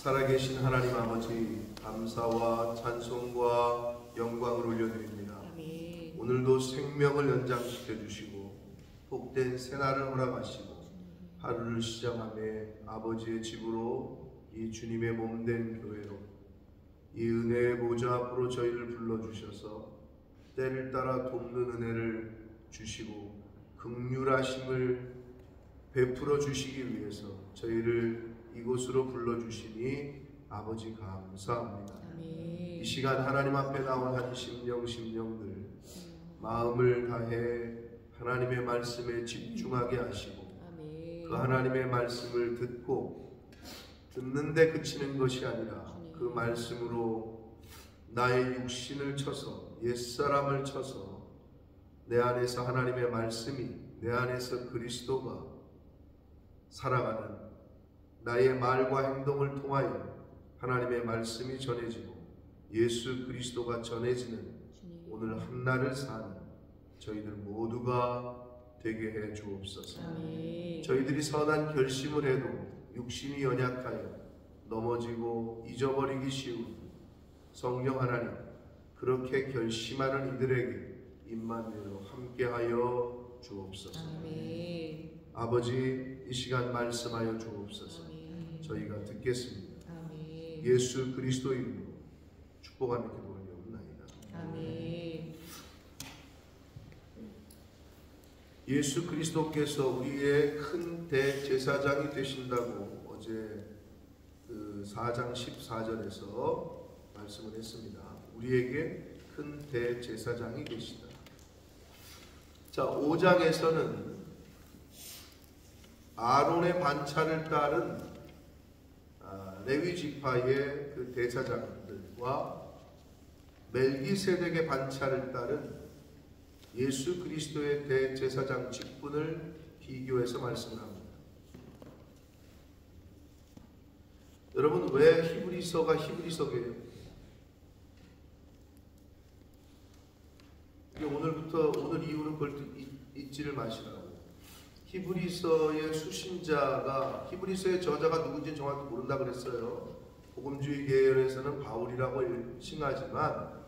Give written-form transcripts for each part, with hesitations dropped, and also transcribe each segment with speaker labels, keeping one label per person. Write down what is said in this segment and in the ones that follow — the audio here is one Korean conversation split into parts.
Speaker 1: 살아계신 하나님 아버지, 감사와 찬송과 영광을 올려드립니다.
Speaker 2: 아멘.
Speaker 1: 오늘도 생명을 연장시켜 주시고 복된 새날을 허락하시고 하루를 시작함에 아버지의 집으로, 이 주님의 몸된 교회로, 이 은혜의 보좌 앞으로 저희를 불러주셔서 때를 따라 돕는 은혜를 주시고 긍휼하심을 베풀어 주시기 위해서 저희를 이곳으로 불러주시니 아버지 감사합니다.
Speaker 2: 아멘.
Speaker 1: 이 시간 하나님 앞에 나온 한 심령들 마음을 다해 하나님의 말씀에 집중하게 하시고
Speaker 2: 아멘.
Speaker 1: 그 하나님의 말씀을 듣는데 그치는 것이 아니라 그 말씀으로 나의 육신을 쳐서, 옛사람을 쳐서 내 안에서 하나님의 말씀이, 내 안에서 그리스도가 살아가는 나의 말과 행동을 통하여 하나님의 말씀이 전해지고 예수 그리스도가 전해지는 오늘 한날을 사는 저희들 모두가 되게 해 주옵소서.
Speaker 2: 아멘.
Speaker 1: 저희들이 선한 결심을 해도 육신이 연약하여 넘어지고 잊어버리기 쉬운 성령 하나님, 그렇게 결심하는 이들에게 임마누엘로 함께하여 주옵소서.
Speaker 2: 아멘.
Speaker 1: 아버지, 이 시간 말씀하여 주옵소서.
Speaker 2: 아멘.
Speaker 1: 저희가 듣겠습니다.
Speaker 2: 아멘.
Speaker 1: 예수 그리스도 이름으로 축복하며 기도하옵나이다.
Speaker 2: 아멘.
Speaker 1: 예수 그리스도께서 우리의 큰 대제사장이 되신다고 어제 그 4장 14절에서 말씀을 했습니다. 우리에게 큰 대제사장이 되시다. 자, 5장에서는 아론의 반차를 따른 레위 지파의 그 대제사장들과 멜기세덱의 반차를 따른 예수 그리스도의 대제사장 직분을 비교해서 말씀을 합니다. 여러분, 왜 히브리서가 히브리서예요? 오늘 이후로 그걸 잊지를 마시라고. 히브리서의 수신자가, 히브리서의 저자가 누군지 정확히 모른다 그랬어요. 복음주의 계열에서는 바울이라고 칭하지만,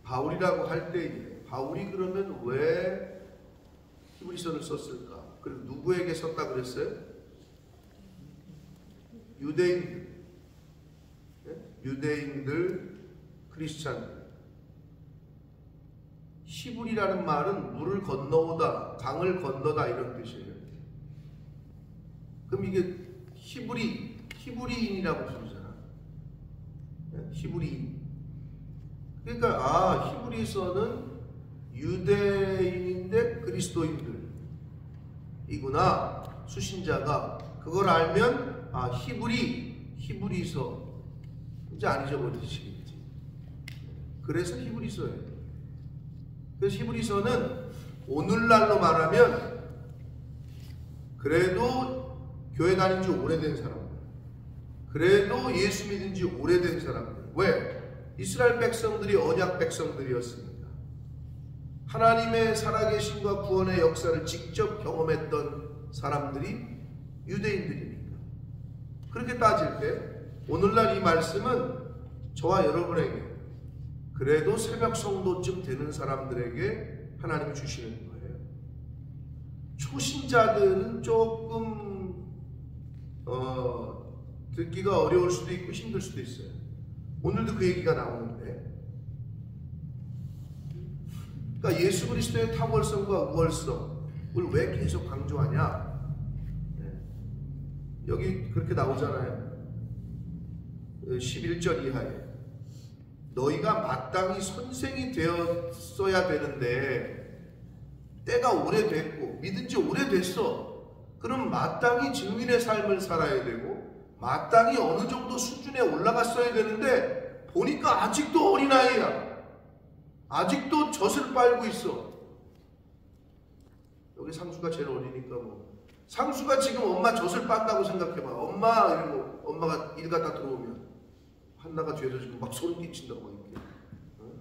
Speaker 1: 바울이라고 할 때에 바울이 그러면 왜 히브리서를 썼을까? 그리고 누구에게 썼다 그랬어요? 유대인들, 크리스찬들. 히브리라는 말은 물을 건너오다, 강을 건너다 이런 뜻이에요. 그럼 이게 히브리인이라고 부르잖아. 히브리인. 그러니까 히브리서는 유대인인데 그리스도인들이구나. 수신자가 그걸 알면 히브리서 이제 안 잊어버리시겠지. 그래서 히브리서예요. 그래서 히브리서는 오늘날로 말하면 그래도 교회 다닌 지 오래된 사람들, 그래도 예수 믿은 지 오래된 사람들. 왜? 이스라엘 백성들이 언약 백성들이었습니다. 하나님의 살아계심과 구원의 역사를 직접 경험했던 사람들이 유대인들이니까. 그렇게 따질 때 오늘날 이 말씀은 저와 여러분에게, 그래도 새벽 성도쯤 되는 사람들에게 하나님이 주시는 거예요. 초신자들은 조금 듣기가 어려울 수도 있고 힘들 수도 있어요. 오늘도 그 얘기가 나오는데, 그러니까 예수 그리스도의 탁월성과 우월성을 왜 계속 강조하냐? 여기 그렇게 나오잖아요. 11절 이하에 너희가 마땅히 선생이 되었어야 되는데 때가 오래됐고 믿은 지 오래됐어. 그럼 마땅히 증인의 삶을 살아야 되고 마땅히 어느 정도 수준에 올라갔어야 되는데 보니까 아직도 어린아이야. 아직도 젖을 빨고 있어. 여기 상수가 제일 어리니까 상수가 지금 엄마 젖을 빤다고 생각해봐. 엄마 이러고 엄마가 일 갔다 들어오면 한나가 뒤에서 지금 막 소름 끼친다고 이렇게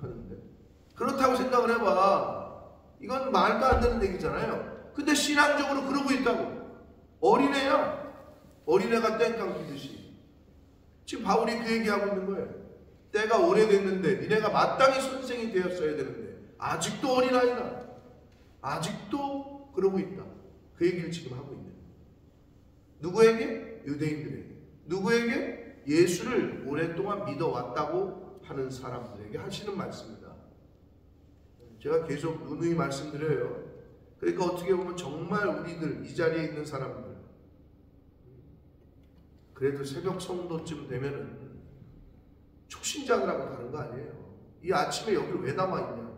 Speaker 1: 하는데, 그렇다고 생각을 해봐. 이건 말도 안 되는 얘기잖아요. 근데 신앙적으로 그러고 있다고. 어린애야. 어린애가 땡깡 피듯이. 지금 바울이 그 얘기하고 있는 거예요. 때가 오래됐는데 니네가 마땅히 선생이 되었어야 되는데 아직도 어린아이다. 아직도 그러고 있다. 그 얘기를 지금 하고 있는 거예요. 누구에게? 유대인들에게. 누구에게? 예수를 오랫동안 믿어왔다고 하는 사람들에게 하시는 말씀입니다. 제가 계속 누누이 말씀드려요. 그러니까 어떻게 보면 정말 우리들 이 자리에 있는 사람들 그래도 새벽 성도쯤 되면은 초신자들하고 다른 거 아니에요. 이 아침에 여기를 왜 남아있냐.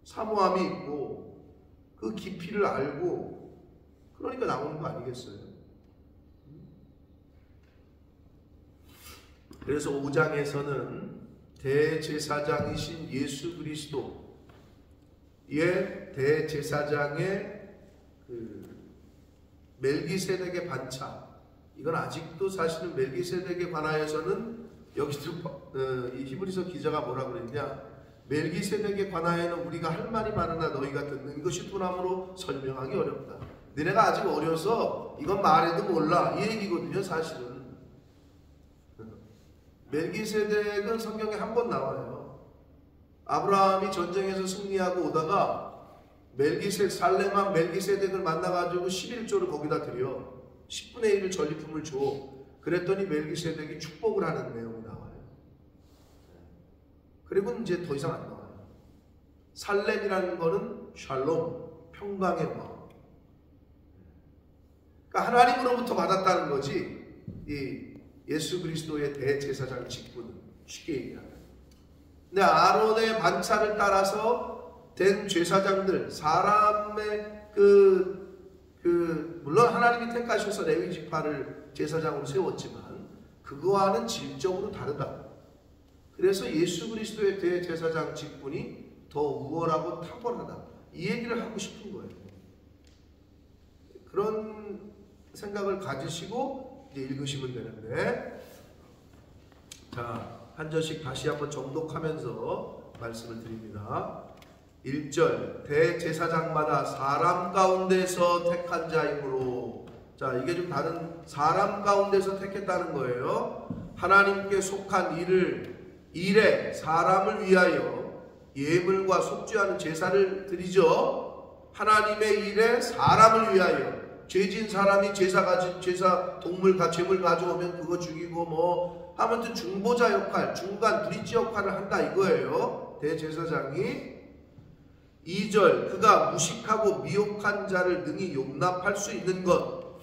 Speaker 1: 사모함이 있고 그 깊이를 알고 그러니까 나오는 거 아니겠어요. 그래서 5장에서는 대제사장이신 예수 그리스도의 대제사장의 그 멜기세덱의 반차, 이건 아직도 사실은 멜기세덱에 관하여서는 여기도 이 히브리서 기자가 뭐라 그랬냐, 멜기세덱에 관하여는 우리가 할 말이 많으나 너희가 듣는 것이 둔함으로 설명하기 어렵다. 너네가 아직 어려서 이건 말해도 몰라 이 얘기거든요. 사실은 멜기세덱은 성경에 한 번 나와요. 아브라함이 전쟁에서 승리하고 오다가 살렘한 멜기세덱을 만나가지고 11조를 거기다 드려 10분의 1을 전리품을 줘. 그랬더니 멜기세덱이 축복을 하는 내용이 나와요. 그리고 이제 더 이상 안 나와요. 살렘이라는 거는 샬롬, 평강의 왕. 그러니까 하나님으로부터 받았다는 거지. 이 예수 그리스도의 대제사장 직분은 쉽게 얘기하면. 근데 아론의 반차를 따라서 된 제사장들, 사람의 물론 하나님이 택하셔서 레위 지파를 제사장으로 세웠지만 그거와는 질적으로 다르다. 그래서 예수 그리스도의 대제사장 직분이 더 우월하고 탁월하다. 이 얘기를 하고 싶은 거예요. 그런 생각을 가지시고 이제 읽으시면 되는데, 자, 한 절씩 다시 한번 정독하면서 말씀을 드립니다. 1절, 대제사장마다 사람 가운데서 택한 자이므로. 자, 이게 좀 다른, 사람 가운데서 택했다는 거예요. 하나님께 속한 일에 사람을 위하여 예물과 속죄하는 제사를 드리죠. 하나님의 일에 사람을 위하여 죄진 사람이 제사 동물 제물 가져오면 그거 죽이고 뭐 아무튼 중보자 역할, 중간 브릿지 역할을 한다 이거예요. 대제사장이. 2절, 그가 무식하고 미혹한 자를 능히 용납할 수 있는 것.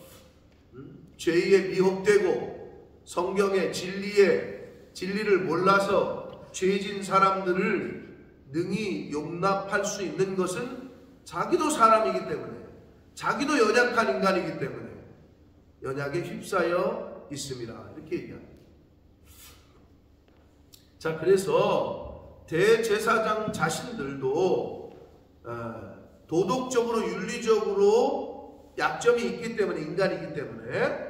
Speaker 1: 죄에 미혹되고 성경의 진리를 몰라서 죄진 사람들을 능히 용납할 수 있는 것은 자기도 사람이기 때문에, 자기도 연약한 인간이기 때문에 연약에 휩싸여 있습니다. 이렇게 얘기합니다. 자, 그래서 대제사장 자신들도 도덕적으로 윤리적으로 약점이 있기 때문에, 인간이기 때문에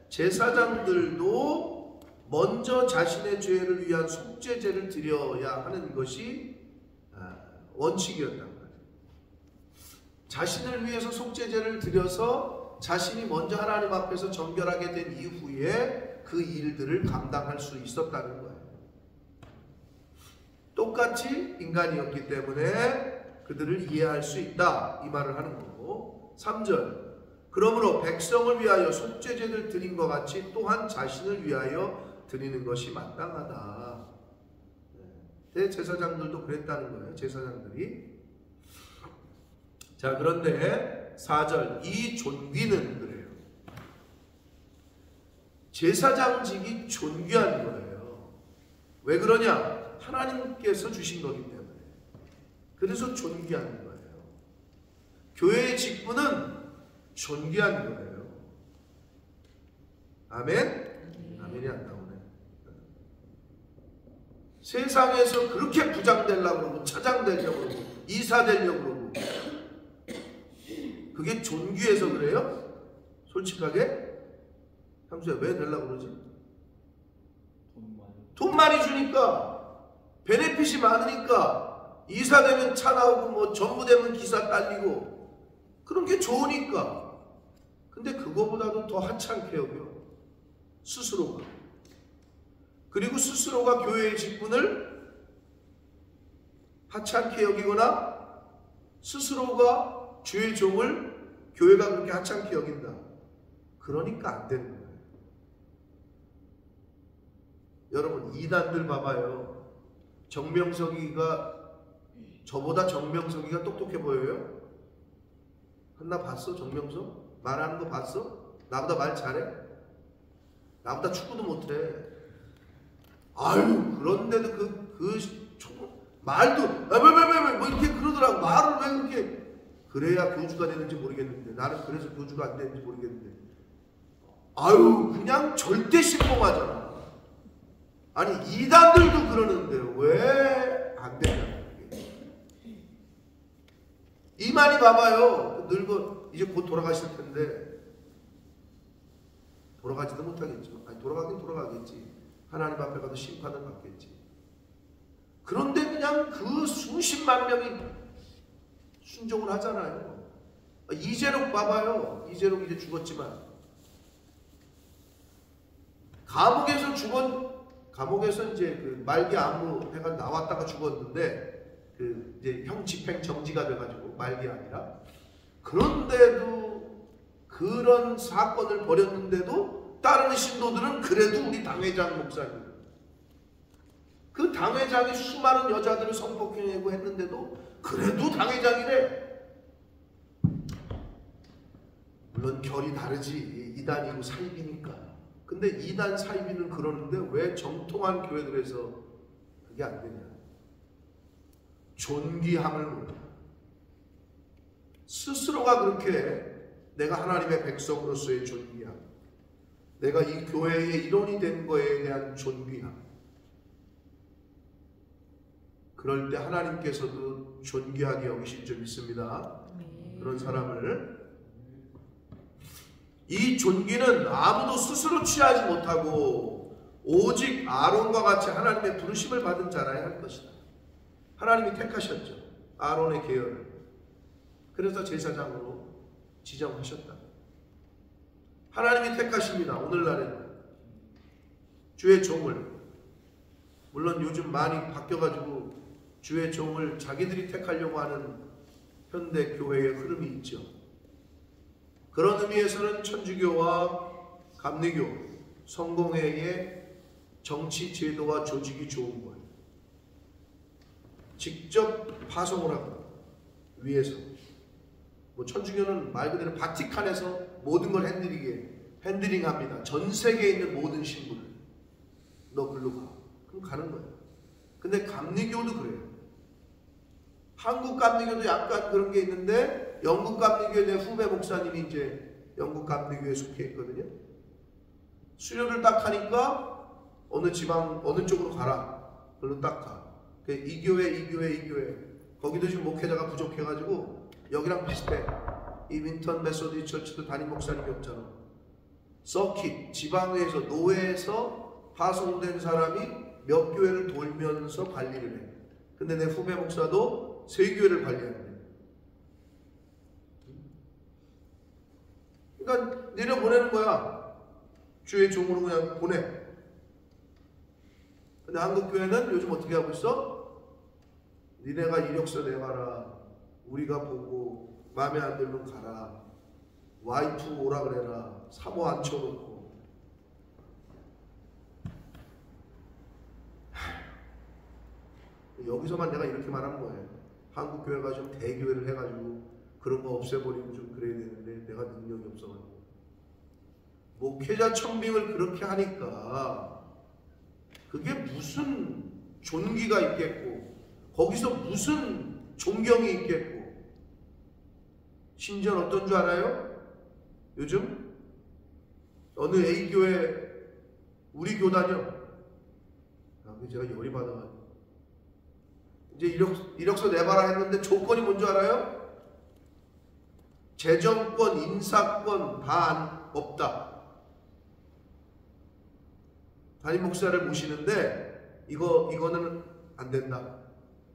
Speaker 1: 제사장들도 먼저 자신의 죄를 위한 속죄제를 드려야 하는 것이 원칙이었단 말이에요. 자신을 위해서 속죄제를 드려서 자신이 먼저 하나님 앞에서 정결하게 된 이후에 그 일들을 감당할 수 있었다는 거예요. 똑같이 인간이었기 때문에 그들을 이해할 수 있다, 이 말을 하는 거고. 3절, 그러므로 백성을 위하여 속죄제를 드린 것 같이 또한 자신을 위하여 드리는 것이 마땅하다. 대제사장들도 그랬다는 거예요. 제사장들이. 자, 그런데 4절, 이 존귀는 그래요. 제사장직이 존귀한 거예요. 왜 그러냐? 하나님께서 주신 거기 때문에. 그래서 존귀한 거예요. 교회의 직분은 존귀한 거예요. 아멘? 아멘이 안 나오네. 세상에서 그렇게 부장 되려고 그러고 차장 되려고 그러고 이사 되려고 그러고, 그게 존귀해서 그래요? 솔직하게? 함수야, 왜 되려고 그러지? 돈 많이 주니까, 베네핏이 많으니까, 이사 되면 차 나오고 뭐 전무되면 기사 딸리고 그런 게 좋으니까. 근데 그거보다도 더 하찮게 여겨 스스로가. 그리고 스스로가 교회의 직분을 하찮게 여기거나 스스로가 주의 종을 교회가 그렇게 하찮게 여긴다. 그러니까 안 되는 거예요. 여러분, 이단들 봐봐요. 정명석이가 저보다 정명석이가 똑똑해 보여요? 한나 봤어? 정명석? 말하는 거 봤어? 나보다 말 잘해? 나보다 축구도 못해. 아유, 그런데도 말도 뭐 이렇게 그러더라고. 말을 왜 그렇게 그래야 교주가 되는지 모르겠는데, 나는 그래서 교주가 안 되는지 모르겠는데, 아유, 그냥 절대 신봉하잖아. 아니, 이단들도 그러는데 왜 안 되냐. 이만희 봐봐요. 늙어 이제 곧 돌아가실 텐데, 돌아가지도 못하겠지만, 아니 돌아가긴 돌아가겠지. 하나님 앞에 가서 심판을 받겠지. 그런데 그냥 그 수십만 명이 순종을 하잖아요. 이재록 봐봐요. 이재록 이제 죽었지만 감옥에서 이제 그 말기 암으로 해가 나왔다가 죽었는데, 그 이제 형 집행 정지가 돼가지고 말기 아니라, 그런데도 그런 사건을 벌였는데도 다른 신도들은 그래도 우리 당회장 목사님, 그 당회장이 수많은 여자들을 성폭행하고 했는데도 그래도 당회장이래. 물론 결이 다르지. 이단이고 사입이니까. 근데 이단 사입이는 그러는데 왜 정통한 교회들에서 그게 안 되냐. 존귀함을 몰라. 스스로가 그렇게 내가 하나님의 백성으로서의 존귀함, 내가 이 교회의 일원이 된 거에 대한 존귀함, 그럴 때 하나님께서도 존귀하게 여기실 줄 믿습니다. 그런 사람을. 이 존귀는 아무도 스스로 취하지 못하고 오직 아론과 같이 하나님의 부르심을 받은 자라야 할 것이다. 하나님이 택하셨죠. 아론의 계열을. 그래서 제사장으로 지정하셨다. 하나님이 택하십니다. 오늘날에는 주의 종을, 물론 요즘 많이 바뀌어가지고 주의 종을 자기들이 택하려고 하는 현대 교회의 흐름이 있죠. 그런 의미에서는 천주교와 감리교, 성공회의 정치 제도와 조직이 좋은 거예요. 직접 파송을 하고 위에서, 뭐 천주교는 말 그대로 바티칸에서 모든 걸 핸들링합니다. 전 세계에 있는 모든 신부를 너 글로 가. 그럼 가는 거예요. 근데 감리교도 그래요. 한국 감리교도 약간 그런 게 있는데, 영국 감리교의 내 후배 목사님이 이제 영국 감리교에 속해 있거든요. 수료를 딱 하니까 어느 지방 어느 쪽으로 가라. 그걸로 딱 가. 이 교회 거기도 지금 목회자가 부족해가지고 여기랑 비슷해. 이 윈턴 메소디 처치도 담임 목사님이 없잖아. 서킷, 지방회에서, 노회에서 파송된 사람이 몇 교회를 돌면서 관리를 해. 근데 내 후배 목사도 3교회를 관리하는 거예요. 그러니까 내려보내는 거야. 주의 종으로 그냥 보내. 근데 한국 교회는 요즘 어떻게 하고 있어? 니네가 이력서 내가라. 우리가 보고 마음에 안 들면 가라. 와이프 오라 그래라. 사모 앉혀놓고. 여기서만 내가 이렇게 말하는 거예요. 한국 교회가 좀 대교회를 해가지고 그런 거 없애버리고 좀 그래야 되는데 내가 능력이 없어가지고. 목회자 청빙을 그렇게 하니까 그게 무슨 존귀가 있겠고, 거기서 무슨 존경이 있겠고. 심지어 어떤 줄 알아요? 요즘 어느 A교회 우리 교단이요. 제가 열이 받아가지고 이제 이력서 내봐라 했는데 조건이 뭔 줄 알아요? 재정권, 인사권 다 없다. 담임 목사를 모시는데 이거는 안 된다.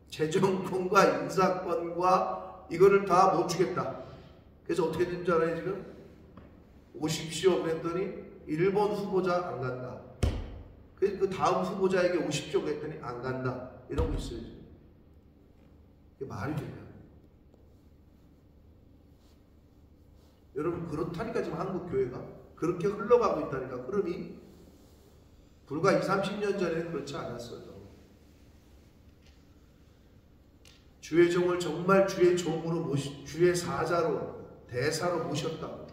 Speaker 1: 재정권과 인사권과 이거를 다 못 주겠다. 그래서 어떻게 된 줄 알아요 지금? 오십시오 그랬더니 1번 후보자 안 간다. 그래서 그 다음 후보자에게 오십시오 그랬더니 안 간다 이러고 있어요. 이게 말이 되냐? 여러분 그렇다니까 지금 한국 교회가 그렇게 흘러가고 있다니까. 흐름이 불과 20, 30년 전에는 그렇지 않았어요. 주의 종을 정말 주의 종으로 주의 사자로 대사로 모셨다고.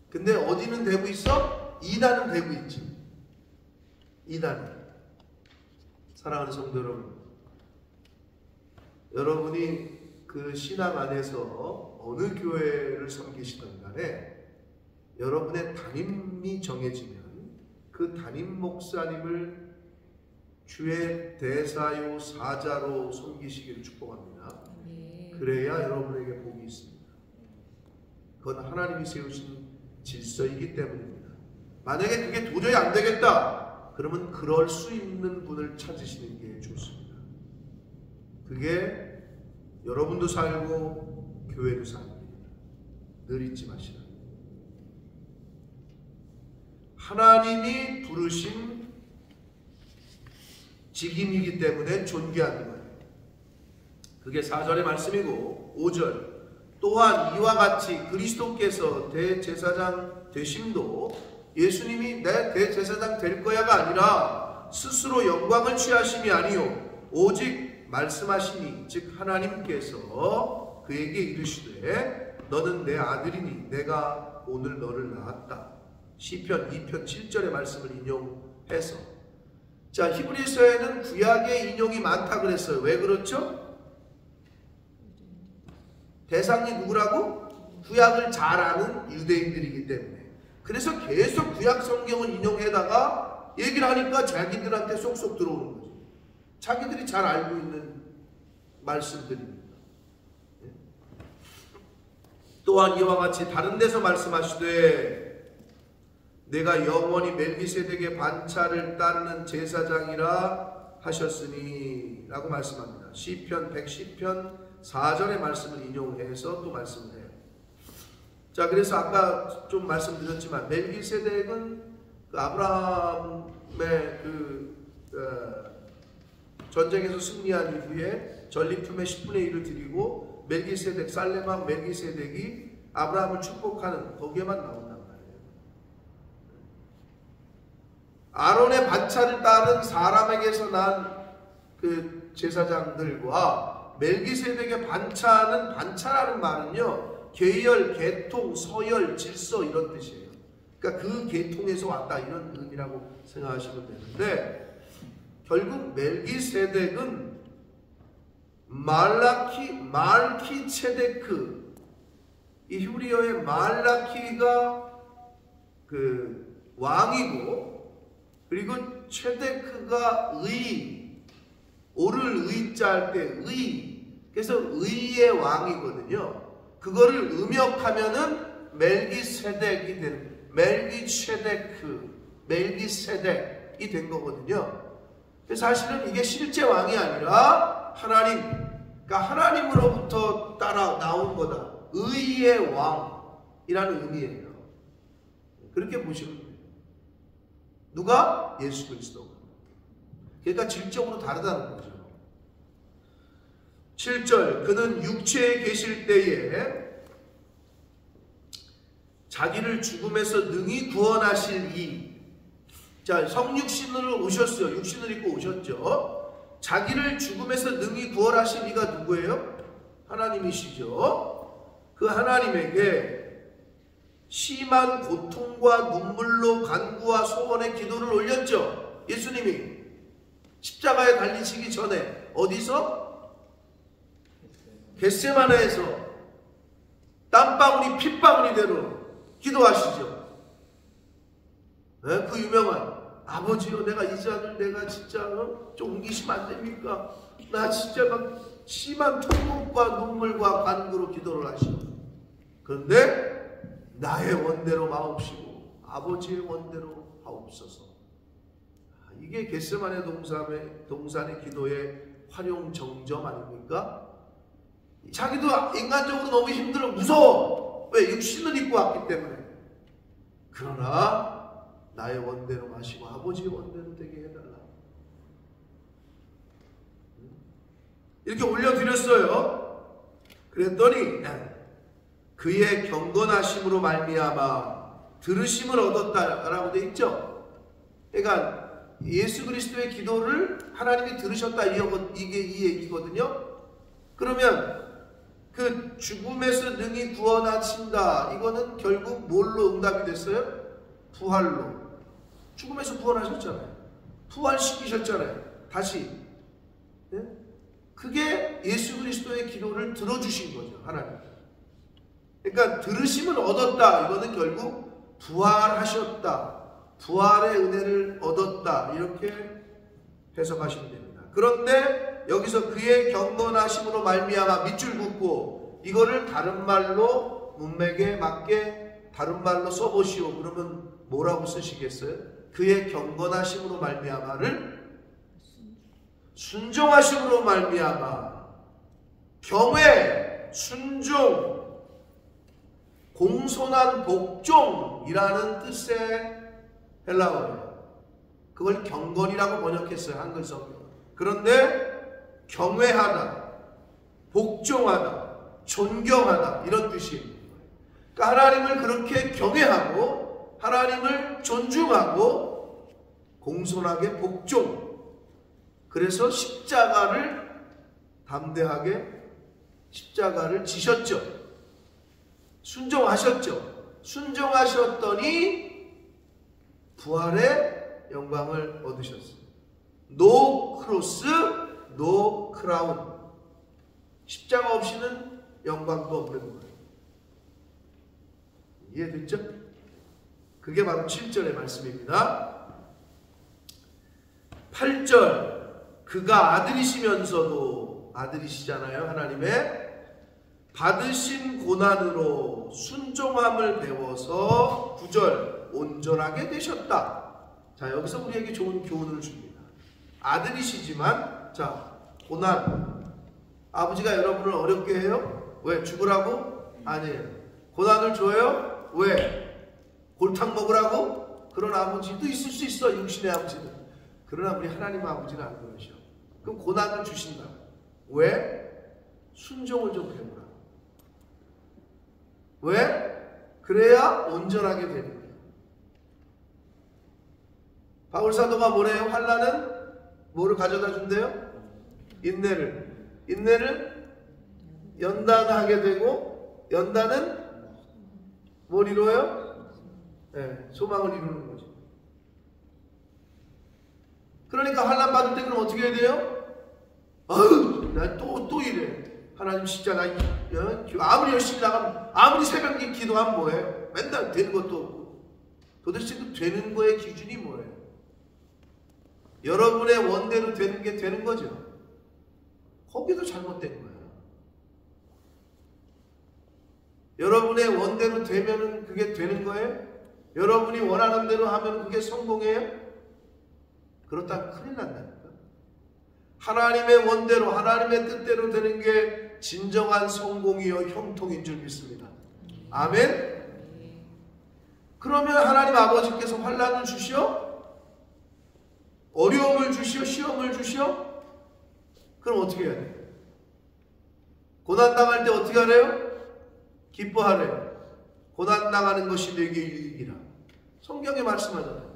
Speaker 1: 근데 어디는 되고 있어? 이단은 되고 있지. 이단은. 사랑하는 성도 여러분, 여러분이 그 신앙 안에서 어느 교회를 섬기시든 간에 여러분의 담임이 정해지면 그 담임 목사님을 주의 대사요 사자로 섬기시기를 축복합니다. 그래야 여러분에게 복이 있습니다. 그건 하나님이 세우신 질서이기 때문입니다. 만약에 그게 도저히 안 되겠다 그러면 그럴 수 있는 분을 찾으시는 게 좋습니다. 그게 여러분도 살고 교회도 살고 늘 잊지 마시라. 하나님이 부르신 직임이기 때문에 존귀한 거예요. 그게 4절의 말씀이고 5절 또한 이와 같이 그리스도께서 대제사장 되심도 예수님이 내 대제사장 될 거야가 아니라 스스로 영광을 취하심이 아니요 오직 말씀하시니 즉 하나님께서 그에게 이르시되 너는 내 아들이니 내가 오늘 너를 낳았다. 시편 2편 7절의 말씀을 인용해서 자 히브리서에는 구약의 인용이 많다 그랬어요. 왜 그렇죠? 대상이 누구라고? 구약을 잘 아는 유대인들이기 때문에. 그래서 계속 구약 성경을 인용해다가 얘기를 하니까 자기들한테 쏙쏙 들어오는 거죠. 자기들이 잘 알고 있는 말씀들입니다. 또한 이와 같이 다른 데서 말씀하시되 내가 영원히 멜기세덱의 반차를 따르는 제사장이라 하셨으니 라고 말씀합니다. 시편 110편 4절의 말씀을 인용해서 또 말씀을 해요. 자, 그래서 아까 좀 말씀드렸지만 멜기세덱은 그 아브라함의 전쟁에서 승리한 이후에 전리품의 10분의 1을 드리고 멜기세덱 살렘왕 멜기세덱이 아브라함을 축복하는 거기에만 나온단 말이에요. 아론의 반차를 따른 사람에게서 난 그 제사장들과 멜기세덱의 반차라는 말은요 계열, 계통, 서열, 질서 이런 뜻이에요. 그러니까 그 계통에서 왔다 이런 의미라고 생각하시면 되는데 결국 멜기세덱은 말키체데크 이 히브리어의 말라키가 그 왕이고 그리고 체데크가 의 오를 의자 할 때 의 그래서 의의 왕이거든요. 그거를 음역하면은 멜기세덱이 되는 멜기세덱이 된 거거든요. 그래서 사실은 이게 실제 왕이 아니라 하나님, 그러니까 하나님으로부터 따라 나온 거다. 의의 왕이라는 의미예요. 그렇게 보시면 돼요. 누가? 예수 그리스도가. 그러니까 질적으로 다르다는 거죠. 7절 그는 육체에 계실 때에 자기를 죽음에서 능히 구원하실 이. 자, 성육신으로 오셨어요. 육신을 입고 오셨죠. 자기를 죽음에서 능히 구원하실 이가 누구예요? 하나님이시죠. 그 하나님에게 심한 고통과 눈물로 간구와 소원의 기도를 올렸죠. 예수님이 십자가에 달리시기 전에 어디서? 겟세마네에서 땀방울이 핏방울이대로 기도하시죠. 네? 그 유명한 아버지요 내가 이 잔을 내가 진짜 좀 옮기시면 안 됩니까? 나 진짜 막 심한 통곡과 눈물과 간구로 기도를 하시고 그런데 나의 원대로 마옵시고 아버지의 원대로 하옵소서. 이게 겟세마네 동산의 기도의 활용 정점 아닙니까? 자기도 인간적으로 너무 힘들어 무서워. 왜? 육신을 입고 왔기 때문에. 그러나 나의 원대로 마시고 아버지의 원대로 되게 해달라. 이렇게 올려드렸어요. 그랬더니 그의 경건하심으로 말미암아 들으심을 얻었다라고 돼 있죠. 그러니까 예수 그리스도의 기도를 하나님이 들으셨다, 이게 이 얘기거든요. 그러면 그 죽음에서 능히 구원하신다, 이거는 결국 뭘로 응답이 됐어요? 부활로. 죽음에서 부활하셨잖아요. 부활시키셨잖아요. 다시. 네? 그게 예수 그리스도의 기도를 들어주신 거죠, 하나님. 그러니까 들으심을 얻었다, 이거는 결국 부활하셨다, 부활의 은혜를 얻었다, 이렇게 해석하시면 됩니다. 그런데 여기서 그의 경건하심으로 말미암아 밑줄 긋고 이거를 다른 말로 문맥에 맞게 다른 말로 써보시오. 그러면 뭐라고 쓰시겠어요? 그의 경건하심으로 말미암아를 순종하심으로 말미암아. 경외, 순종, 공손한 복종이라는 뜻의 헬라어예요. 그걸 경건이라고 번역했어요, 한글 성경. 그런데 경외하다, 복종하다, 존경하다, 이런 뜻이에요. 그러니까 하나님을 그렇게 경외하고 하나님을 존중하고 공손하게 복종, 그래서 십자가를 담대하게 십자가를 지셨죠. 순종하셨죠. 순종하셨더니 부활의 영광을 얻으셨어요. 노 크로스, 노 크라운. 십자가 없이는 영광도 없는 거예요. 이해됐죠? 그게 바로 7절의 말씀입니다. 8절, 그가 아들이시면서도, 아들이시잖아요, 하나님의, 받으신 고난으로 순종함을 배워서 9절, 온전하게 되셨다. 자, 여기서 우리에게 좋은 교훈을 줍니다. 아들이시지만, 자, 고난. 아버지가 여러분을 어렵게 해요? 왜? 죽으라고? 아니에요. 고난을 줘요? 왜? 골탕 먹으라고? 그런 아버지도 있을 수 있어, 육신의 아버지는. 그러나 우리 하나님 아버지는 안 그러셔. 그럼 고난을 주신다. 왜? 순종을 좀 배우라. 왜? 그래야 온전하게 되는 거예요. 바울사도가 뭐래요? 환난은 뭐를 가져다 준대요? 인내를 연단하게 되고, 연단은 뭘 이루어요? 네, 소망을 이루는 거죠. 그러니까 환난 받을 때 그럼 어떻게 해야 돼요? 아유, 나 또 이래. 하나님 진짜 나 아무리 열심히 나가면, 아무리 새벽에 기도하면 뭐해? 맨날 되는 것도 없고. 도대체 그 되는 거의 기준이 뭐예요? 여러분의 원대로 되는 게 되는 거죠. 거기도 잘못된 거예요. 여러분의 원대로 되면은 그게 되는 거예요? 여러분이 원하는 대로 하면 그게 성공이에요? 그렇다면 큰일 난다니까. 하나님의 원대로, 하나님의 뜻대로 되는 게 진정한 성공이요 형통인 줄 믿습니다. 아멘? 그러면 하나님 아버지께서 환난을 주시오? 어려움을 주시오? 시험을 주시오? 그럼 어떻게 해야 돼요? 고난당할 때 어떻게 하래요? 기뻐하래요. 고난당하는 것이 내게 유익이라. 성경에 말씀하잖아요.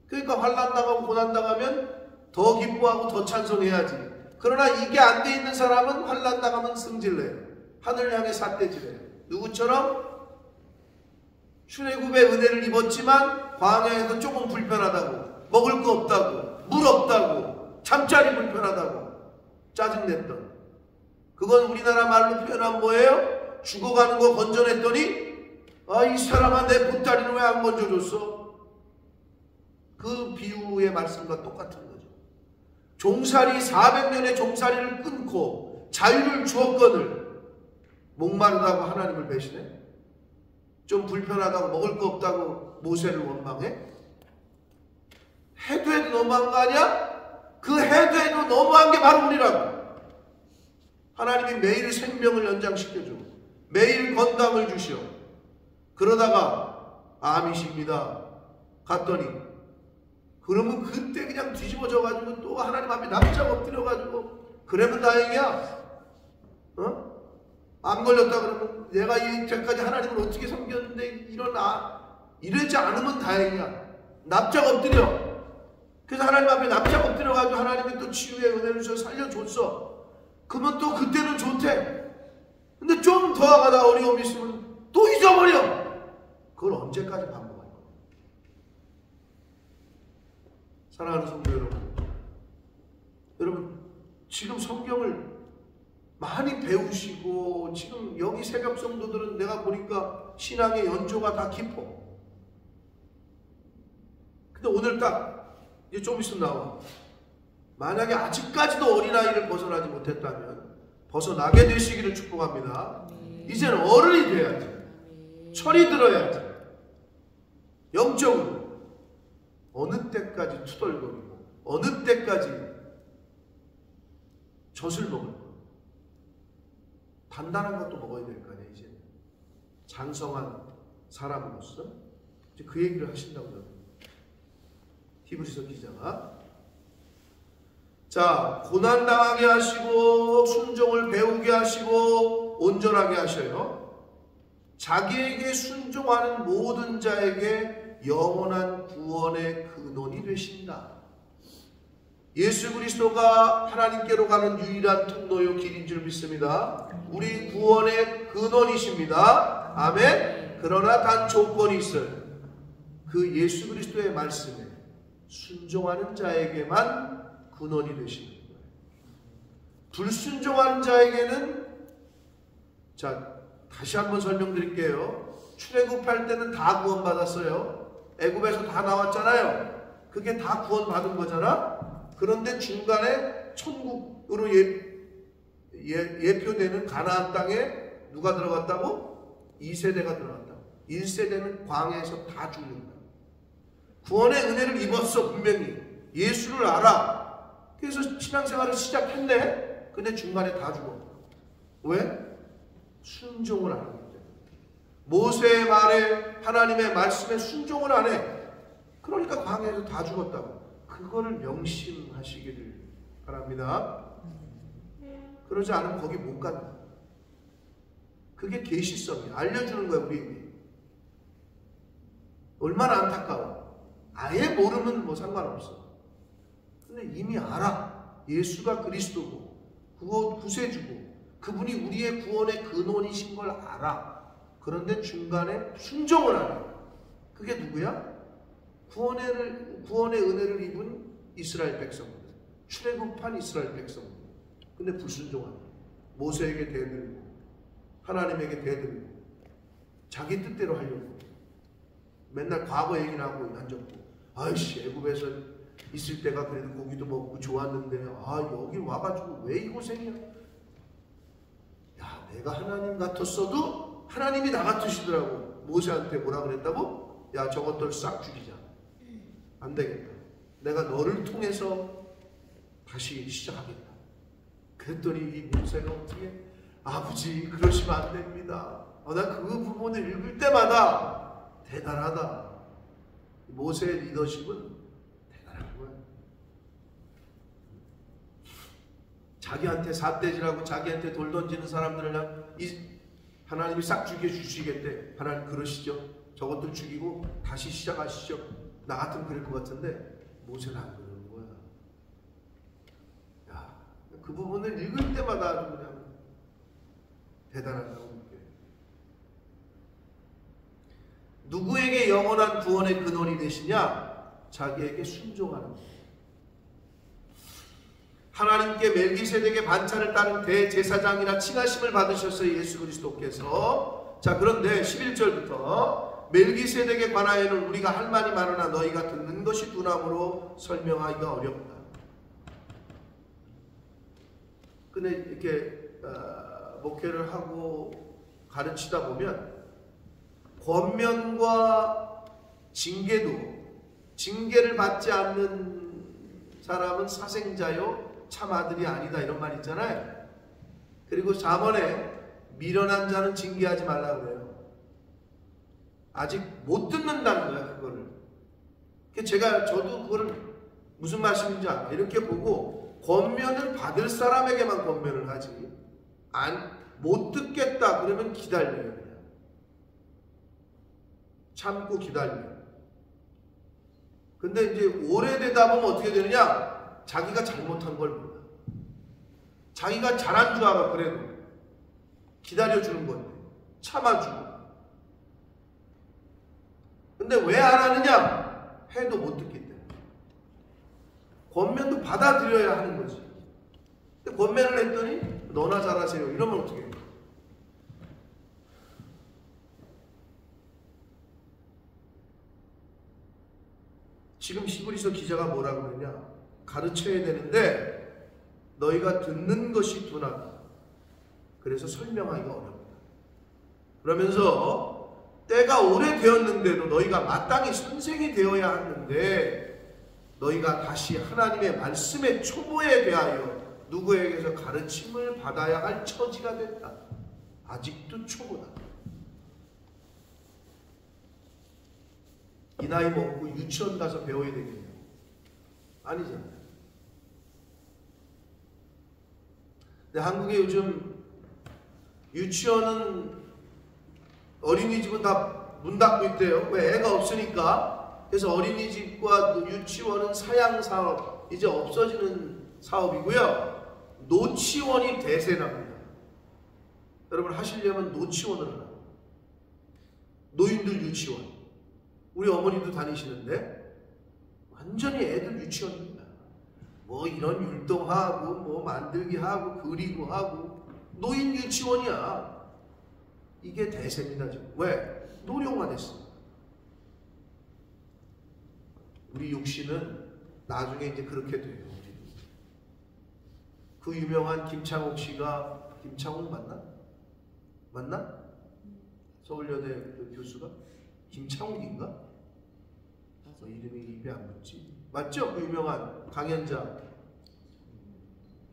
Speaker 1: 그러니까 환난당하고 고난당하면 더 기뻐하고 더 찬송해야지. 그러나 이게 안 돼 있는 사람은 환난당하면 승질내요. 하늘을 향해 삿대질해요. 누구처럼? 출애굽의 은혜를 입었지만 광야에서 조금 불편하다고, 먹을 거 없다고, 물 없다고, 잠자리 불편하다고 짜증냈던, 그건 우리나라 말로 표현한 뭐예요? 죽어가는 거 건져냈더니 아, 이 사람아 내 보따리를 왜 안 건져줬어? 그 비유의 말씀과 똑같은 거죠. 종살이 400년의 종살이를 끊고 자유를 주었거늘 목마르다고 하나님을 배신해? 좀 불편하다고, 먹을 거 없다고 모세를 원망해? 해도 해도 너무한 거 아니야? 그 해도 해도 너무한 게 바로 우리라고. 하나님이 매일 생명을 연장시켜줘. 매일 건강을 주시오. 그러다가 아미십니다 갔더니 그러면 그때 그냥 뒤집어져 가지고 또 하나님 앞에 납작 엎드려 가지고 그러면 다행이야. 안 걸렸다 그러면 내가 이때까지 하나님을 어떻게 섬겼는데 이러지 않으면 다행이야. 납작 엎드려. 그래서 하나님 앞에 납작 엎드려 가지고 하나님이 또 치유의 은혜를 주셔서 살려줬어. 그러면 또 그때는 좋대. 근데 좀 더 가다 어려움이 있으면 또 잊어버려. 그걸 언제까지 반복할 거야? 사랑하는 성도 여러분 지금 성경을 많이 배우시고 지금 여기 새벽 성도들은 내가 보니까 신앙의 연조가 다 깊어. 근데 오늘 딱 이제 좀 있으면 나와. 만약에 아직까지도 어린아이를 벗어나지 못했다면 벗어나게 되시기를 축복합니다. 이제는 어른이 돼야지. 철이 들어야지. 영적으로 어느 때까지 투덜거리고 어느 때까지 젖을 먹을 거야. 단단한 것도 먹어야 될 거 아니야. 이제 장성한 사람으로서 이제 그 얘기를 하신다고요. 히브리서 기자가. 자, 고난당하게 하시고 순종을 배우게 하시고 온전하게 하셔요. 자기에게 순종하는 모든 자에게 영원한 구원의 근원이 되신다. 예수 그리스도가 하나님께로 가는 유일한 통로요 길인 줄 믿습니다. 우리 구원의 근원이십니다. 아멘. 그러나 단 조건이 있어요. 그 예수 그리스도의 말씀에 순종하는 자에게만 근원이 되시는 거예요. 불순종하는 자에게는, 자 다시 한번 설명드릴게요. 출애굽할 때는 다 구원받았어요. 애굽에서 다 나왔잖아요. 그게 다 구원받은 거잖아. 그런데 중간에 천국으로 예표되는 가나안 땅에 누가 들어갔다고? 2세대가 들어갔다고. 1세대는 광야에서 다 죽는다. 구원의 은혜를 입었어. 분명히 예수를 알아. 그래서 신앙생활을 시작했네. 근데 중간에 다 죽었다. 왜? 순종을 안 하기 때문에. 모세의 말에, 하나님의 말씀에 순종을 안 해. 그러니까 광야에서 다 죽었다고. 그거를 명심하시기를 바랍니다. 그러지 않으면 거기 못 간다. 그게 계시성이야. 알려주는 거야 우리에게. 얼마나 안타까워. 아예 모르면 뭐 상관없어. 근데 이미 알아. 예수가 그리스도고 구세주고 그분이 우리의 구원의 근원이신 걸 알아. 그런데 중간에 순종을 안 해. 그게 누구야? 구원의 은혜를 입은 이스라엘 백성들. 출애굽한 이스라엘 백성들. 근데 불순종한 모세에게 대들고 하나님에게 대들고 자기 뜻대로 하려고 맨날 과거 얘기를 하고 앉았고, 아이씨 애굽에서 있을 때가 그래도 고기도 먹고 좋았는데 여기 와가지고 왜 이 고생이야? 야, 내가 하나님 같았어도 하나님이 나 같으시더라고. 모세한테 뭐라 그랬다고? 야, 저것들 싹 죽이자. 안 되겠다. 내가 너를 통해서 다시 시작하겠다. 그랬더니 이 모세가 어떻게, 아버지 그러시면 안 됩니다. 나 그 부분을 읽을 때마다 대단하다. 모세의 리더십은 대단한 거야. 자기한테 삿대질하고 자기한테 돌 던지는 사람들을 하나님이 싹 죽여주시겠대. 하나님 그러시죠. 저것들 죽이고 다시 시작하시죠. 나 같으면 그럴 것 같은데 모세는 안 그러는 거야. 야, 그 부분을 읽을 때마다 아주 그냥 대단하다고 느껴요. 누구에게 영원한 구원의 근원이 되시냐? 자기에게 순종하는 거예요. 하나님께 멜기세덱의 반차를 따른 대제사장이나 칭하심을 받으셨어요. 예수 그리스도께서. 자, 그런데 11절부터 멜기세덱에 관하여는 우리가 할 말이 많으나 너희가 듣는 것이 둔함으로 설명하기가 어렵다. 근데 이렇게 목회를 하고 가르치다 보면 권면과 징계를 받지 않는 사람은 사생자요 참 아들이 아니다, 이런 말 있잖아요. 그리고 잠언에 미련한 자는 징계하지 말라고 그래요. 아직 못 듣는다는 거야, 그거를. 저도 그거를 무슨 말씀인지 알아. 이렇게 보고 권면을 받을 사람에게만 권면을 하지. 못 듣겠다 그러면 기다려요. 그냥. 참고 기다려요. 근데 이제 오래되다 보면 어떻게 되느냐? 자기가 잘못한 걸 몰라. 자기가 잘한 줄 알아. 그래도 기다려주는 건데 참아주고. 근데 왜 안 하느냐? 해도 못 듣기 때문에. 권면도 받아들여야 하는 거지. 근데 권면을 했더니 너나 잘하세요 이러면 어떻게 해요? 지금 히브리서 기자가 뭐라고 그러냐? 가르쳐야 되는데 너희가 듣는 것이 둔하다. 그래서 설명하기가 어렵다. 그러면서 때가 오래되었는데도 너희가 마땅히 선생이 되어야 하는데 너희가 다시 하나님의 말씀의 초보에 대하여 누구에게서 가르침을 받아야 할 처지가 됐다. 아직도 초보다. 이 나이 먹고 유치원 가서 배워야 되겠냐? 아니잖아요. 근데 한국에 요즘 유치원은 어린이집은 다 문 닫고 있대요. 왜? 애가 없으니까. 그래서 어린이집과 유치원은 사양 사업, 이제 없어지는 사업이고요. 노치원이 대세납니다. 여러분 하시려면 노치원을 하라고. 노인들 유치원. 우리 어머니도 다니시는데 완전히 애들 유치원입니다. 뭐 이런 율동하고 뭐 만들기 하고 그리고 하고 노인 유치원이야. 이게 대세입니다 지금. 왜? 노령화됐습니다. 우리 육신은 나중에 이제 그렇게 돼요. 그 유명한 김창옥 씨가, 김창옥 맞나? 맞나? 서울여대 그 교수가? 김창옥인가? 이름이 입에 안 붙지? 맞죠? 그 유명한 강연자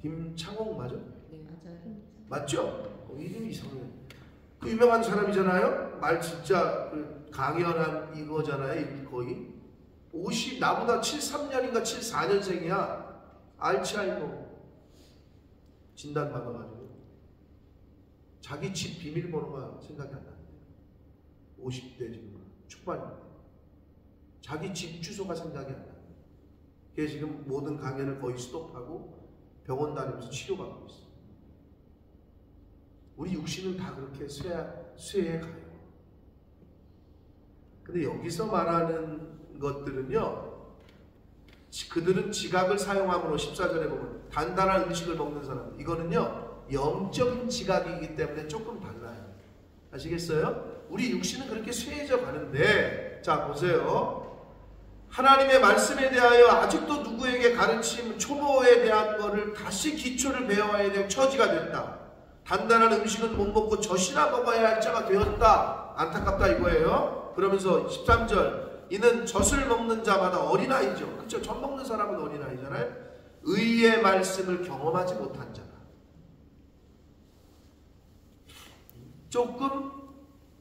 Speaker 1: 김창옥 맞아?
Speaker 2: 네, 맞아요.
Speaker 1: 맞죠? 이름이 이상해. 그 유명한 사람이잖아요. 말 진짜 그 강연한 이거잖아요. 거의 50, 나보다 73년인가 74년생이야. 알츠하이머 진단 받아가지고 자기 집 비밀번호가 생각이 안 나는데 50대 지금 초반인데 자기 집 주소가 생각이 안 나요. 그래서 지금 모든 강연을 거의 스톱하고 병원 다니면서 치료받고 있어요. 우리 육신은 다 그렇게 쇠해 가요. 근데 여기서 말하는 것들은요, 그들은 지각을 사용함으로 14절에 보면 단단한 음식을 먹는 사람, 이거는요 영적인 지각이기 때문에 조금 달라요. 아시겠어요? 우리 육신은 그렇게 쇠해져 가는데, 자 보세요. 하나님의 말씀에 대하여 아직도 누구에게 가르침, 초보에 대한 거를 다시 기초를 배워야 될 처지가 됐다. 단단한 음식은 못 먹고 젖이나 먹어야 할 자가 되었다. 안타깝다 이거예요. 그러면서 13절, 이는 젖을 먹는 자마다 어린아이죠. 그렇죠? 젖 먹는 사람은 어린아이잖아요. 의의 말씀을 경험하지 못한 자다. 조금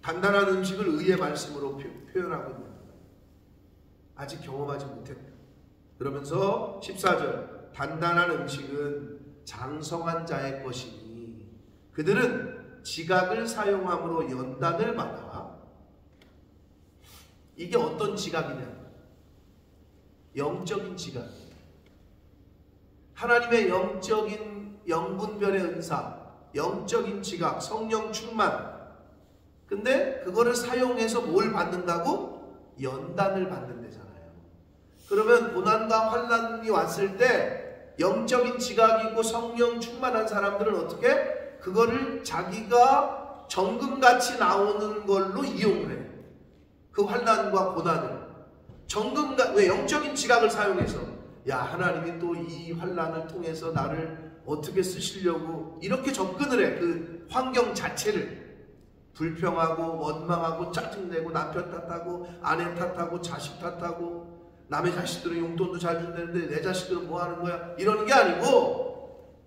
Speaker 1: 단단한 음식을 의의 말씀으로 표현하고 있는 거예요. 아직 경험하지 못했다. 그러면서 14절, 단단한 음식은 장성한 자의 것이니 그들은 지각을 사용함으로 연단을 받아. 이게 어떤 지각이냐? 영적인 지각. 하나님의 영적인 영분별의 은사, 영적인 지각, 성령 충만. 근데 그거를 사용해서 뭘 받는다고? 연단을 받는다잖아요. 그러면 고난과 환난이 왔을 때 영적인 지각이고 성령 충만한 사람들은 어떻게? 그거를 자기가 정금같이 나오는 걸로 이용을 해. 그 환난과 고난을. 왜 영적인 지각을 사용해서 야 하나님이 또 이 환난을 통해서 나를 어떻게 쓰시려고 이렇게 접근을 해. 그 환경 자체를. 불평하고 원망하고 짜증내고 남편 탓하고 아내 탓하고 자식 탓하고 남의 자식들은 용돈도 잘 준다는데 내 자식들은 뭐 하는 거야? 이러는 게 아니고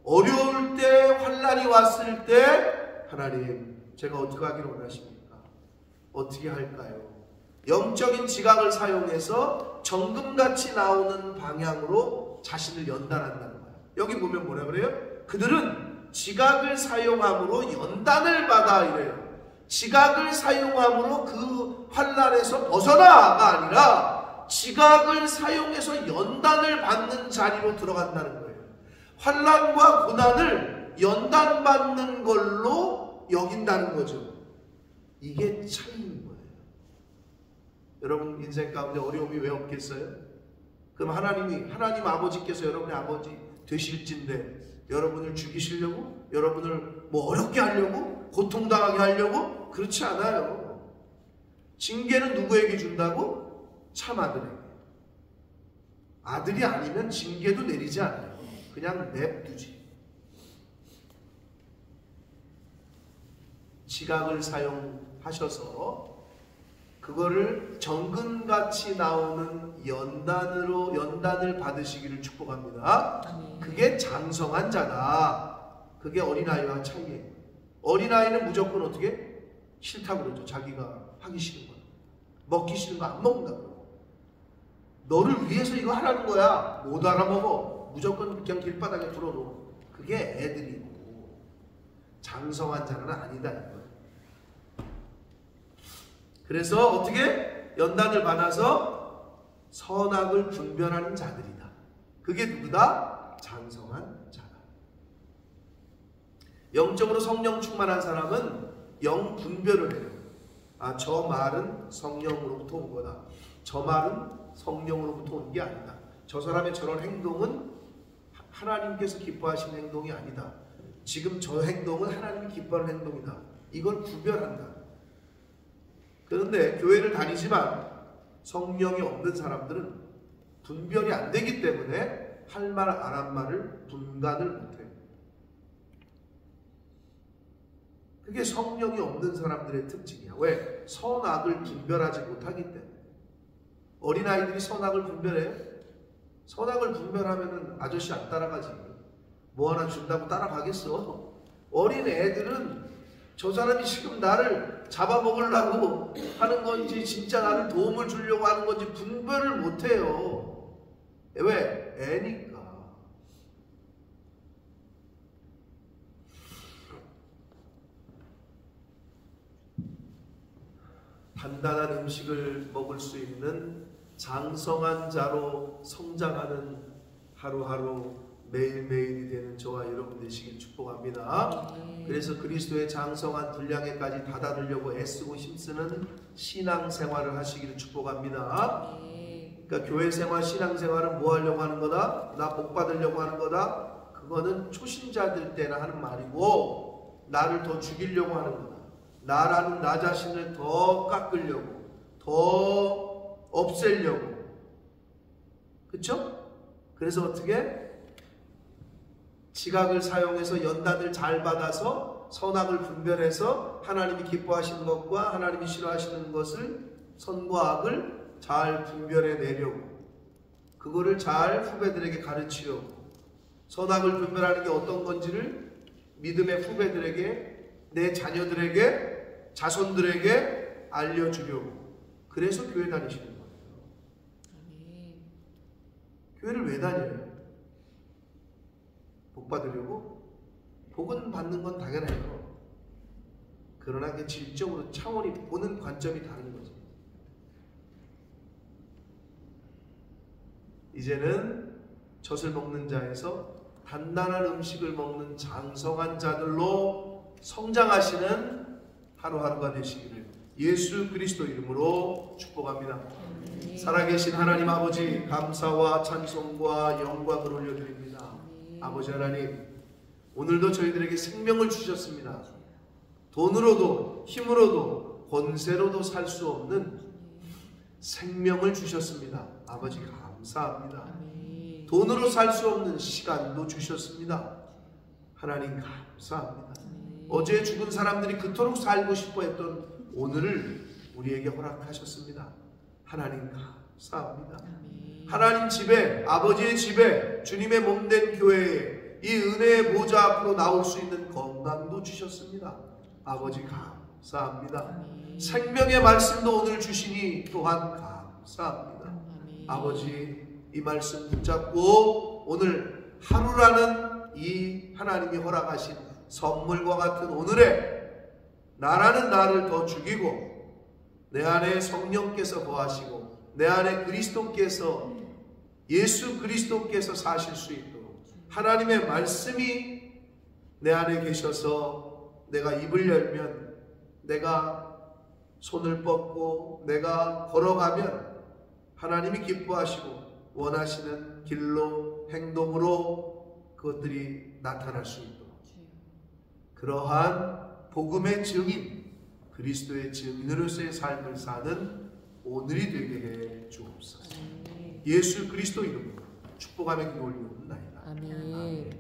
Speaker 1: 어려울 때, 환난이 왔을 때 하나님 제가 어떻게 하기를 원하십니까? 어떻게 할까요? 영적인 지각을 사용해서 정금같이 나오는 방향으로 자신을 연단한다는 거예요. 여기 보면 뭐라 그래요? 그들은 지각을 사용함으로 연단을 받아 이래요. 지각을 사용함으로 그 환난에서 벗어나가 아니라 지각을 사용해서 연단을 받는 자리로 들어간다는 거예요. 환난과 고난을 연단받는 걸로 여긴다는 거죠. 이게 차이인 거예요. 여러분 인생 가운데 어려움이 왜 없겠어요? 그럼 하나님 아버지께서 여러분의 아버지 되실진데 여러분을 죽이시려고? 여러분을 뭐 어렵게 하려고? 고통당하게 하려고? 그렇지 않아요. 징계는 누구에게 준다고? 참 아들에게. 아들이 아니면 징계도 내리지 않아요. 그냥 냅두지. 지각을 사용하셔서 그거를 정금같이 나오는 연단을 받으시기를 축복합니다. 그게 장성한 자다. 그게 어린아이와 차이예요. 어린아이는 무조건 어떻게? 싫다고 그러죠. 자기가 하기 싫은 거. 먹기 싫은 거 안 먹는다고. 너를 위해서 이거 하라는 거야. 못 알아먹어. 무조건 그냥 길바닥에 들어놓어. 그게 애들이고 장성한 자는 아니다. 그래서 어떻게? 연단을 받아서 선악을 분별하는 자들이다. 그게 누구다? 장성한 자다. 영적으로 성령 충만한 사람은 영 분별을 해요. 아, 저 말은 성령으로부터 온 거다. 저 말은 성령으로부터 온 게 아니다. 저 사람의 저런 행동은 하나님께서 기뻐하시는 행동이 아니다. 지금 저 행동은 하나님이 기뻐하는 행동이다. 이걸 구별한다. 그런데 교회를 다니지만 성령이 없는 사람들은 분별이 안 되기 때문에 할 말 안 한 말을 분간을 못해요. 그게 성령이 없는 사람들의 특징이야. 왜? 선악을 분별하지 못하기 때문에. 어린아이들이 선악을 분별해요? 선악을 분별하면 아저씨 안 따라가지. 뭐 하나 준다고 따라가겠어? 어린 애들은 저 사람이 지금 나를 잡아먹으려고 하는 건지 진짜 나를 도움을 주려고 하는 건지 분별을 못해요. 왜? 애니까. 단단한 음식을 먹을 수 있는 장성한 자로 성장하는 하루하루 매일매일이 되는 저와 여러분 되시길 축복합니다. 그래서 그리스도의 장성한 분량에까지 다다르려고 애쓰고 힘쓰는 신앙생활을 하시기를 축복합니다. 그러니까 교회생활, 신앙생활은 뭐 하려고 하는 거다? 나 복 받으려고 하는 거다? 그거는 초신자들 때나 하는 말이고 나를 더 죽이려고 하는 거다. 나라는 나 자신을 더 깎으려고, 더 없애려고. 그쵸? 그래서 어떻게? 지각을 사용해서 연단을 잘 받아서 선악을 분별해서 하나님이 기뻐하시는 것과 하나님이 싫어하시는 것을, 선과 악을 잘 분별해 내려고, 그거를 잘 후배들에게 가르치려고, 선악을 분별하는 게 어떤 건지를 믿음의 후배들에게, 내 자녀들에게, 자손들에게 알려주려고. 그래서 교회 다니시는 거예요. 교회를 왜 다녀요? 복 받으려고? 복은 받는 건 당연해요. 그러나 그 질적으로 차원이 보는 관점이 다른 거죠. 이제는 젖을 먹는 자에서 단단한 음식을 먹는 장성한 자들로 성장하시는 하루하루가 되시기를 예수 그리스도 이름으로 축복합니다. 살아계신 하나님 아버지, 감사와 찬송과 영광을 올려드립니다. 아버지 하나님, 오늘도 저희들에게 생명을 주셨습니다. 돈으로도 힘으로도 권세로도 살 수 없는 생명을 주셨습니다. 아버지 감사합니다. 돈으로 살 수 없는 시간도 주셨습니다. 하나님 감사합니다. 어제 죽은 사람들이 그토록 살고 싶어 했던 오늘을 우리에게 허락하셨습니다. 하나님 감사합니다. 하나님 집에, 아버지의 집에, 주님의 몸된 교회에 이 은혜의 보좌 앞으로 나올 수 있는 건강도 주셨습니다. 아버지 감사합니다. 생명의 말씀도 오늘 주시니 또한 감사합니다.
Speaker 2: 아멘.
Speaker 1: 아버지, 이 말씀 붙잡고 오늘 하루라는 이 하나님이 허락하신 선물과 같은 오늘에 나라는 나를 더 죽이고 내 안에 성령께서 거하시고 내 안에 그리스도께서 예수 그리스도께서 사실 수 있도록 하나님의 말씀이 내 안에 계셔서 내가 입을 열면, 내가 손을 뻗고 내가 걸어가면 하나님이 기뻐하시고 원하시는 길로 행동으로 그것들이 나타날 수 있도록 그러한 복음의 증인, 그리스도의 증인으로서의 삶을 사는 오늘이 되게 해 주옵소서. 예수 그리스도 이름으로 축복하며 기도 올리옵나이다.
Speaker 2: 아멘.